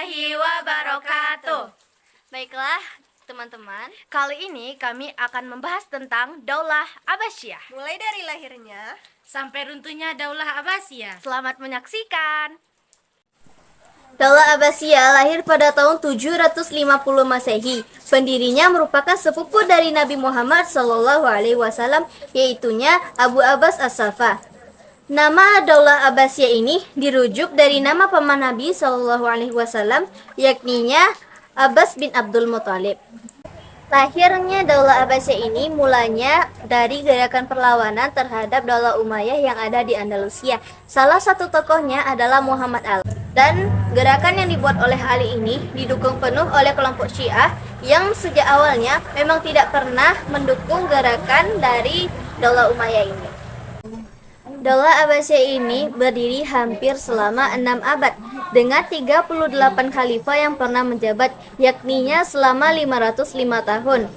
warahmatullahi wabarakatuh. Baiklah, teman-teman. Kali ini kami akan membahas tentang Daulah Abbasiyah. Mulai dari lahirnya sampai runtuhnya Daulah Abbasiyah. Selamat menyaksikan. Daulah Abbasiyah lahir pada tahun 750 Masehi. Pendirinya merupakan sepupu dari Nabi Muhammad SAW, yaitunya Abu Abbas As-Saffah. Nama Daulah Abbasiyah ini dirujuk dari nama paman Nabi SAW, yakninya Abbas bin Abdul Muthalib. Lahirnya Daulah Abbasiyah ini mulanya dari gerakan perlawanan terhadap Daulah Umayyah yang ada di Andalusia. Salah satu tokohnya adalah Muhammad Al. Dan gerakan yang dibuat oleh Ali ini didukung penuh oleh kelompok Syiah yang sejak awalnya memang tidak pernah mendukung gerakan dari Daulah Umayyah ini. Daulah Abbasiyah ini berdiri hampir selama 6 abad dengan 38 khalifah yang pernah menjabat, yakninya selama 505 tahun.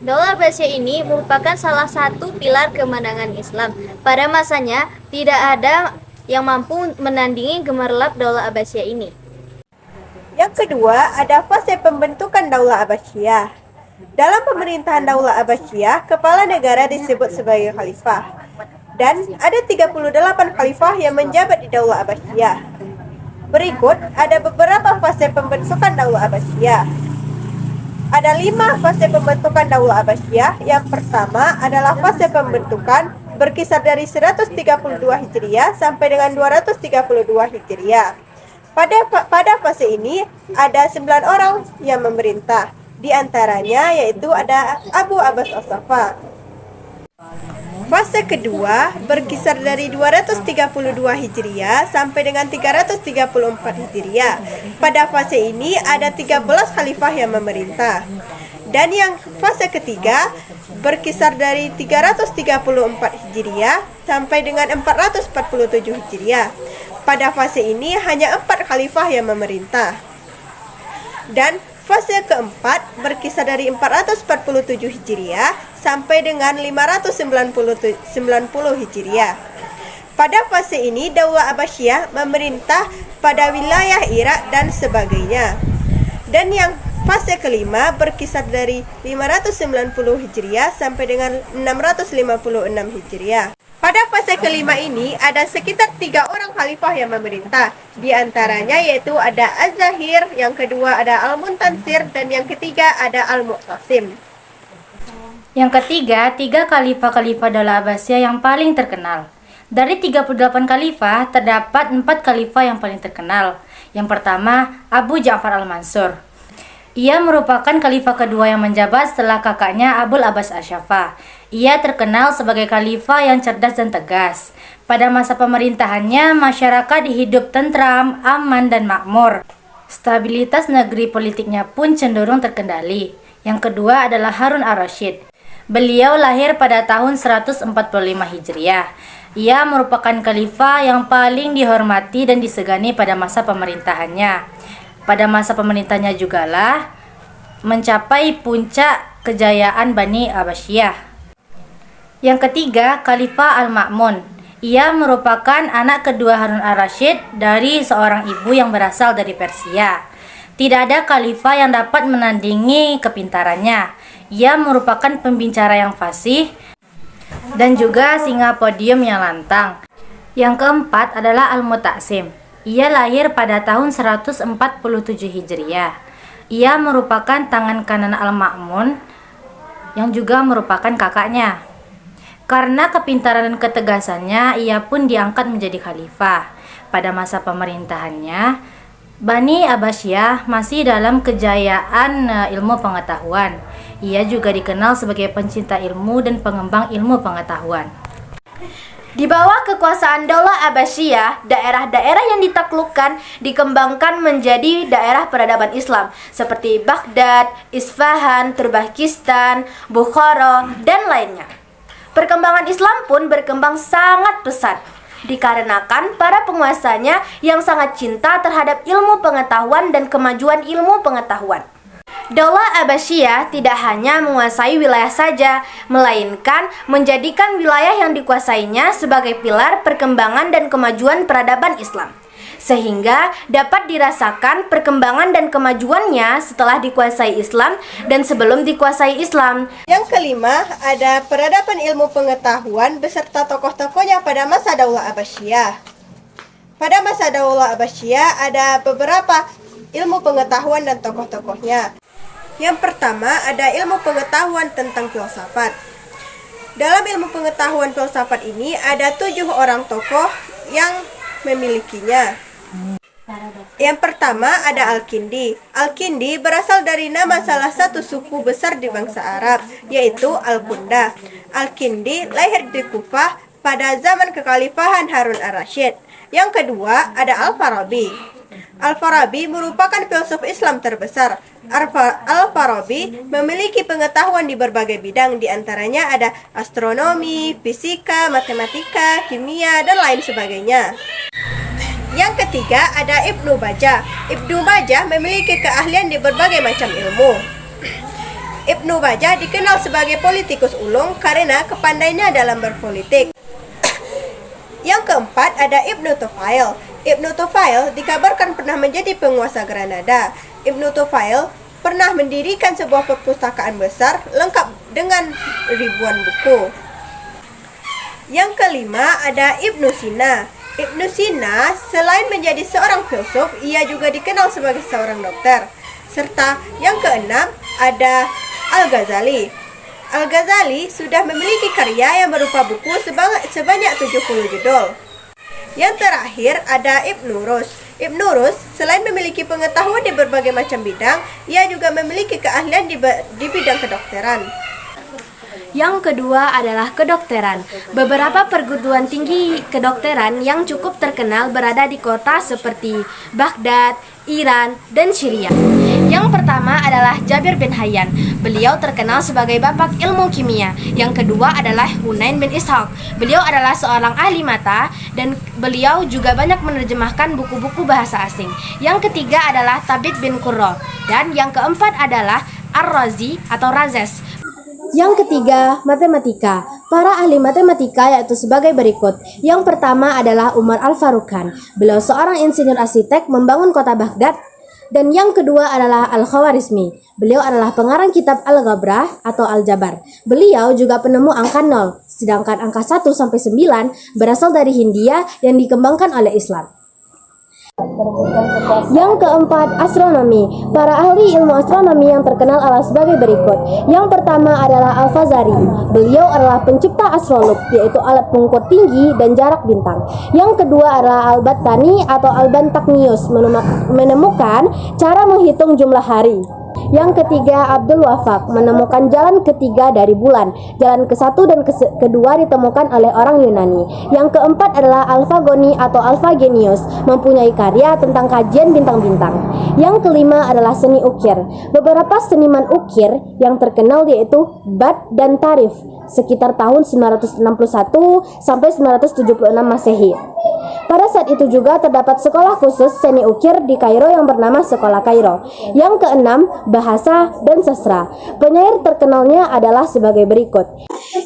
Daulah Abbasiyah ini merupakan salah satu pilar kemenangan Islam. Pada masanya tidak ada yang mampu menandingi gemerlap Daulah Abbasiyah ini. Yang kedua, ada fase pembentukan Daulah Abbasiyah. Dalam pemerintahan Daulah Abbasiyah, kepala negara disebut sebagai khalifah. Dan ada 38 khalifah yang menjabat di Daulah Abbasiyah. Berikut ada beberapa fase pembentukan Daulah Abbasiyah. Ada 5 fase pembentukan Daulah Abbasiyah. Yang pertama adalah fase pembentukan berkisar dari 132 Hijriah sampai dengan 232 Hijriah. Pada fase ini ada 9 orang yang memerintah. Di antaranya yaitu ada Abu Abbas As-Saffah. Fase kedua berkisar dari 232 Hijriah sampai dengan 334 Hijriah. Pada fase ini ada 13 khalifah yang memerintah. Dan yang fase ketiga berkisar dari 334 Hijriah sampai dengan 447 Hijriah. Pada fase ini hanya 4 khalifah yang memerintah. Dan fase keempat berkisar dari 447 Hijriah sampai dengan 590 Hijriah. Pada fase ini Daulah Abbasiyah memerintah pada wilayah Irak dan sebagainya. Dan yang fase kelima berkisar dari 590 Hijriah sampai dengan 656 Hijriah. Pada fase kelima ini ada sekitar 3 orang khalifah yang memerintah. Di antaranya yaitu ada Az-Zahir, yang kedua ada Al-Muntansir, dan yang ketiga ada Al-Mu'tasim. Yang ketiga, 3 khalifah Daulah Abbasiyah yang paling terkenal. Dari 38 khalifah, terdapat 4 khalifah yang paling terkenal. Yang pertama, Abu Ja'far Al-Mansur. Ia merupakan khalifah kedua yang menjabat setelah kakaknya Abul Abbas As-Saffah. Ia terkenal sebagai khalifah yang cerdas dan tegas. Pada masa pemerintahannya, masyarakat hidup tentram, aman, dan makmur. Stabilitas negeri politiknya pun cenderung terkendali. Yang kedua adalah Harun Ar-Rasyid. Beliau lahir pada tahun 145 Hijriah. Ia merupakan khalifah yang paling dihormati dan disegani pada masa pemerintahannya. Pada masa pemerintahannya jugalah mencapai puncak kejayaan Bani Abbasiyah. Yang ketiga, Khalifah Al-Ma'mun. Ia merupakan anak kedua Harun Ar-Rasyid dari seorang ibu yang berasal dari Persia. Tidak ada khalifah yang dapat menandingi kepintarannya. Ia merupakan pembicara yang fasih dan juga singa podium yang lantang. Yang keempat adalah Al-Mu'tasim. Ia lahir pada tahun 147 Hijriah. Ia merupakan tangan kanan Al-Ma'mun yang juga merupakan kakaknya. Karena kepintaran dan ketegasannya, ia pun diangkat menjadi khalifah. Pada masa pemerintahannya, Bani Abbasiyah masih dalam kejayaan ilmu pengetahuan. Ia juga dikenal sebagai pencinta ilmu dan pengembang ilmu pengetahuan. Di bawah kekuasaan Daulah Abbasiyah, daerah-daerah yang ditaklukkan dikembangkan menjadi daerah peradaban Islam seperti Baghdad, Isfahan, Turbakistan, Bukhara, dan lainnya. Perkembangan Islam pun berkembang sangat pesat dikarenakan para penguasanya yang sangat cinta terhadap ilmu pengetahuan dan kemajuan ilmu pengetahuan. Daulah Abbasiyah tidak hanya menguasai wilayah saja, melainkan menjadikan wilayah yang dikuasainya sebagai pilar perkembangan dan kemajuan peradaban Islam. sehingga dapat dirasakan perkembangan dan kemajuannya setelah dikuasai Islam dan sebelum dikuasai Islam. Yang kelima, ada peradaban ilmu pengetahuan beserta tokoh-tokohnya pada masa Daulah Abbasiyah. Pada masa Daulah Abbasiyah ada beberapa ilmu pengetahuan dan tokoh-tokohnya. Yang pertama, ada ilmu pengetahuan tentang filsafat. Dalam ilmu pengetahuan filsafat ini ada 7 orang tokoh yang memilikinya. Yang pertama ada Al-Kindi. Al-Kindi berasal dari nama salah satu suku besar di bangsa Arab, yaitu Al-Kunda. Al-Kindi lahir di Kufah pada zaman kekhalifahan Harun ar-Rasyid. Yang kedua ada Al-Farabi. Al-Farabi merupakan filsuf Islam terbesar. Al-Farabi memiliki pengetahuan di berbagai bidang, di antaranya ada astronomi, fisika, matematika, kimia, dan lain sebagainya. Yang ketiga ada Ibnu Bajjah. Ibnu Bajjah memiliki keahlian di berbagai macam ilmu. Ibnu Bajjah dikenal sebagai politikus ulung karena kepandainya dalam berpolitik. Yang keempat ada Ibnu Tufail. Ibnu Tufail dikabarkan pernah menjadi penguasa Granada. Ibnu Tufail pernah mendirikan sebuah perpustakaan besar lengkap dengan ribuan buku. Yang kelima ada Ibnu Sina. Ibnu Sina selain menjadi seorang filsuf, ia juga dikenal sebagai seorang dokter. Serta yang keenam ada Al-Ghazali. Al-Ghazali sudah memiliki karya yang berupa buku sebanyak 70 judul. Yang terakhir ada Ibnu Rus. Ibnu Rus selain memiliki pengetahuan di berbagai macam bidang, ia juga memiliki keahlian di bidang kedokteran. Yang kedua adalah kedokteran. Beberapa perguruan tinggi kedokteran yang cukup terkenal berada di kota seperti Baghdad, Iran, dan Syria. Yang pertama adalah Jabir bin Hayyan. Beliau terkenal sebagai bapak ilmu kimia. Yang kedua adalah Hunain bin Ishaq. Beliau adalah seorang ahli mata dan beliau juga banyak menerjemahkan buku-buku bahasa asing. Yang ketiga adalah Tabit bin Qurra. Dan yang keempat adalah Ar-Razi atau Razes. Yang ketiga, matematika. Para ahli matematika yaitu sebagai berikut. Yang pertama adalah Umar Al-Faruqan. Beliau seorang insinyur arsitek membangun kota Baghdad. Dan yang kedua adalah Al-Khawarizmi. Beliau adalah pengarang kitab Al-Ghabrah atau Al-Jabar. Beliau juga penemu angka 0, sedangkan angka 1 sampai 9 berasal dari Hindia yang dikembangkan oleh Islam. Yang keempat, astronomi. Para ahli ilmu astronomi yang terkenal adalah sebagai berikut. Yang pertama adalah Al-Fazari. Beliau adalah pencipta astrolog, yaitu alat pengukur tinggi dan jarak bintang. Yang kedua adalah Al-Battani atau Al-Bantaknius, menemukan cara menghitung jumlah hari. Yang ketiga, Abdul Wafaq menemukan jalan ketiga dari bulan. Jalan ke-1 dan kedua ditemukan oleh orang Yunani. Yang keempat adalah Alfagoni atau Alfagenius, mempunyai karya tentang kajian bintang-bintang. Yang kelima adalah seni ukir. Beberapa seniman ukir yang terkenal yaitu Bad dan Tarif, sekitar tahun 961 sampai 976 Masehi. Pada saat itu juga terdapat sekolah khusus seni ukir di Kairo yang bernama Sekolah Kairo. Yang keenam, bahasa dan sastra. Penyair terkenalnya adalah sebagai berikut.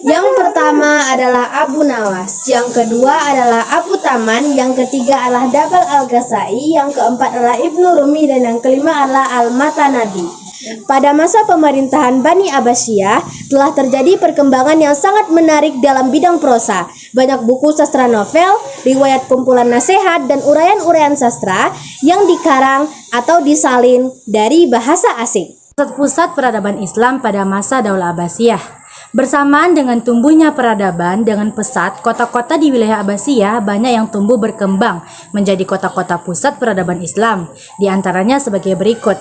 Yang pertama adalah Abu Nawas, yang kedua adalah Abu Taman, yang ketiga adalah Dabal Al-Ghazai, yang keempat adalah Ibnu Rumi, dan yang kelima adalah Al-Matanadi. Pada masa pemerintahan Bani Abbasiyah telah terjadi perkembangan yang sangat menarik dalam bidang prosa. Banyak buku sastra novel, riwayat kumpulan nasihat, dan uraian-uraian sastra yang dikarang atau disalin dari bahasa asing. Pusat peradaban Islam pada masa Daulah Abbasiyah. Bersamaan dengan tumbuhnya peradaban dengan pesat, kota-kota di wilayah Abbasiyah banyak yang tumbuh berkembang menjadi kota-kota pusat peradaban Islam. Di antaranya sebagai berikut.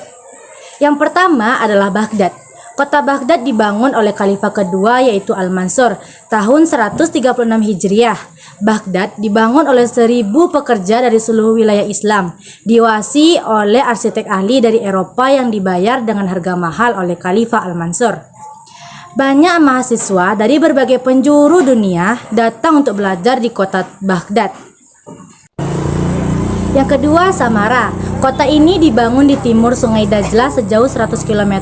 Yang pertama adalah Baghdad. Kota Baghdad dibangun oleh khalifah kedua yaitu Al-Mansur tahun 136 Hijriah. Baghdad dibangun oleh 1000 pekerja dari seluruh wilayah Islam, diwasi oleh arsitek ahli dari Eropa yang dibayar dengan harga mahal oleh khalifah Al-Mansur. Banyak mahasiswa dari berbagai penjuru dunia datang untuk belajar di kota Baghdad. Yang kedua, Samara. Kota ini dibangun di timur Sungai Dajlah sejauh 100 km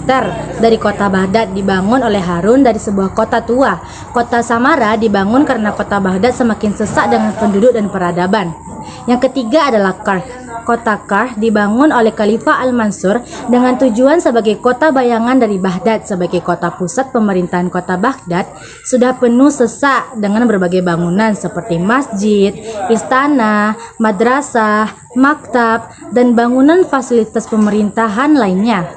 dari kota Baghdad, dibangun oleh Harun dari sebuah kota tua. Kota Samara dibangun karena kota Baghdad semakin sesak dengan penduduk dan peradaban. Yang ketiga adalah Karkh. kota Kar dibangun oleh Khalifah Al-Mansur dengan tujuan sebagai kota bayangan dari Baghdad sebagai kota pusat pemerintahan kota Baghdad sudah penuh sesak dengan berbagai bangunan seperti masjid, istana, madrasah, maktab, dan bangunan fasilitas pemerintahan lainnya.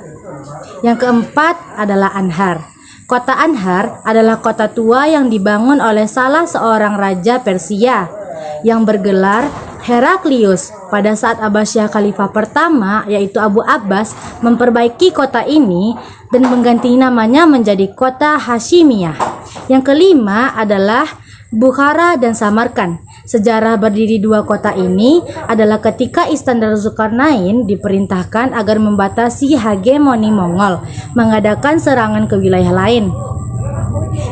Yang keempat adalah Anhar. Kota Anhar adalah kota tua yang dibangun oleh salah seorang raja Persia yang bergelar Heraklius pada saat Abbasiyah Khalifah pertama yaitu Abu Abbas memperbaiki kota ini dan mengganti namanya menjadi kota Hashimiyah. Yang kelima adalah Bukhara dan Samarkand. Sejarah berdiri dua kota ini adalah ketika Iskandar Zulkarnain diperintahkan agar membatasi hegemoni Mongol, mengadakan serangan ke wilayah lain.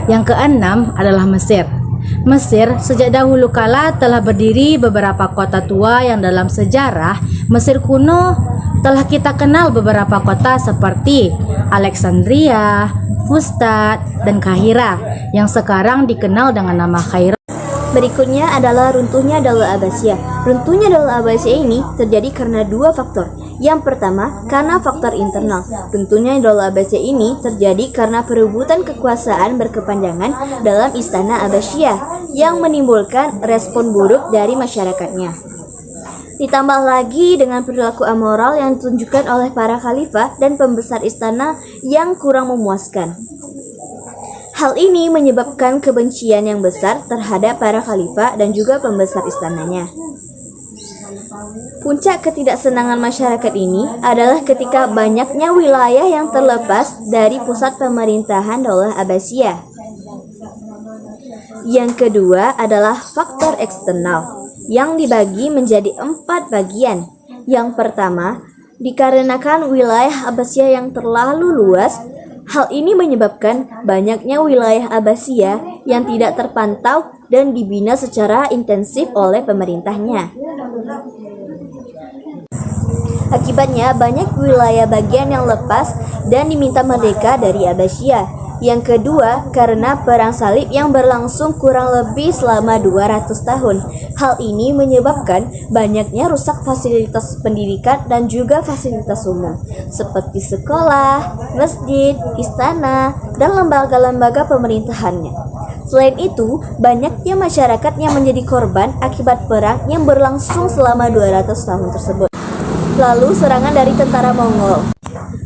Yang keenam adalah Mesir. Mesir sejak dahulu kala telah berdiri beberapa kota tua yang dalam sejarah Mesir kuno telah kita kenal beberapa kota seperti Alexandria, Fustat, dan Kahira yang sekarang dikenal dengan nama Kairo. Berikutnya adalah runtuhnya Daulah Abbasiyah. Runtuhnya Daulah Abbasiyah ini terjadi karena dua faktor. Yang pertama, karena faktor internal. Runtuhnya Daulah Abbasiyah ini terjadi karena perebutan kekuasaan berkepanjangan dalam istana Abbasiyah yang menimbulkan respon buruk dari masyarakatnya. Ditambah lagi dengan perilaku amoral yang ditunjukkan oleh para khalifah dan pembesar istana yang kurang memuaskan. Hal ini menyebabkan kebencian yang besar terhadap para khalifah dan juga pembesar istananya. Puncak ketidaksenangan masyarakat ini adalah ketika banyaknya wilayah yang terlepas dari pusat pemerintahan Daulah Abbasiyah. Yang kedua adalah faktor eksternal yang dibagi menjadi 4 bagian. Yang pertama, dikarenakan wilayah Abbasiyah yang terlalu luas. Hal ini menyebabkan banyaknya wilayah Abbasiyah yang tidak terpantau dan dibina secara intensif oleh pemerintahnya. Akibatnya banyak wilayah bagian yang lepas dan diminta merdeka dari Abbasiyah. Yang kedua, karena perang salib yang berlangsung kurang lebih selama 200 tahun. Hal ini menyebabkan banyaknya rusak fasilitas pendidikan dan juga fasilitas umum, seperti sekolah, masjid, istana, dan lembaga-lembaga pemerintahannya. Selain itu, banyaknya masyarakat yang menjadi korban akibat perang yang berlangsung selama 200 tahun tersebut. Lalu serangan dari tentara Mongol.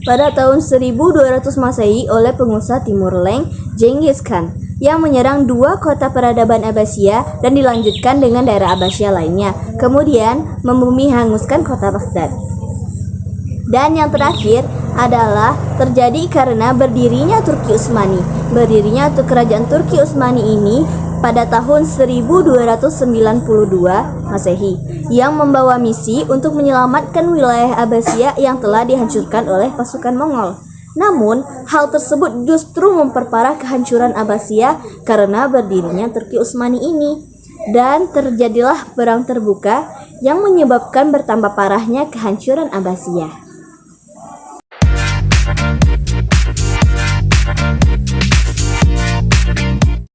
Pada tahun 1200 Masehi oleh pengusaha Timur Leng, Genghis Khan, yang menyerang 2 kota peradaban Abbasiyah dan dilanjutkan dengan daerah Abbasiyah lainnya, kemudian membumi hanguskan kota Baghdad. Dan yang terakhir adalah terjadi karena berdirinya Turki Utsmani. Berdirinya kerajaan Turki Utsmani ini pada tahun 1292 Masehi yang membawa misi untuk menyelamatkan wilayah Abbasiyah yang telah dihancurkan oleh pasukan Mongol. Namun, hal tersebut justru memperparah kehancuran Abbasiyah karena berdirinya Turki Utsmani ini. Dan terjadilah perang terbuka yang menyebabkan bertambah parahnya kehancuran Abbasiyah.